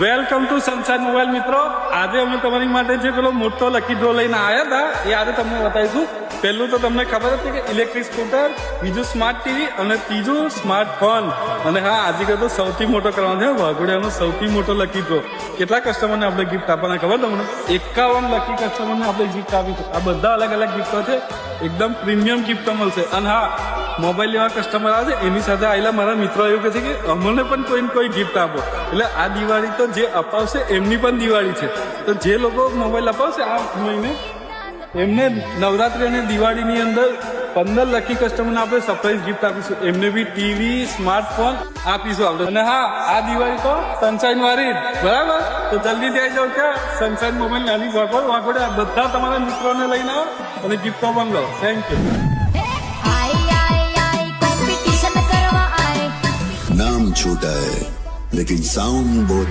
Welcome to sunshine mobile મિત્રો. આજે અમે તમારી માટે જે પેલો મોટો લકી ડ્રો લઈને આવ્યા હતા એ આજે તમને બતાવીશું. પહેલું તો તમને ખબર હતી કે ઇલેક્ટ્રિક સ્કૂટર, બીજું સ્માર્ટ ટીવી અને ત્રીજું સ્માર્ટફોન. અને હા, આજે તો સૌથી મોટો કરવાનો છે વાઘોડિયાનો સૌથી મોટો લકી ડ્રો. કેટલા કસ્ટમરને આપણે ગિફ્ટ આપવાના ખબર તમને? 51 લકી કસ્ટમરને આપણે ગિફ્ટ આપીશું. આ બધા અલગ અલગ ગિફ્ટો છે, એકદમ પ્રીમિયમ ગિફ્ટો મળશે. અને હા, મોબાઈલ લેવા કસ્ટમર આવે છે એની સાથે આવેલા મારા મિત્રો એવું કહે છે કે અમને પણ કોઈને કોઈ ગિફ્ટ આપો. એટલે આ દિવાળી તો જે અપાવશે એમની પણ દિવાળી છે. તો જે લોકો મોબાઈલ અપાવશે આ મહિને એમને નવરાત્રી અને દિવાળીની અંદર 15 લકી કસ્ટમરને આપણે સરપ્રાઈઝ ગિફ્ટ આપીશું. એમને બી ટીવી, સ્માર્ટફોન આપીશું આપણે. અને હા, આ દિવાળી તો સનશાઇન વાળી બરાબર. તો જલ્દી આવી જાઓ કે સનશાઇન મોબાઈલ નાની વાઘોડે આ બધા તમારા મિત્રોને લઈને આવો અને ગિફ્ટો પણ લો. Thank you. नाम छोटा है लेकिन साउंड बहुत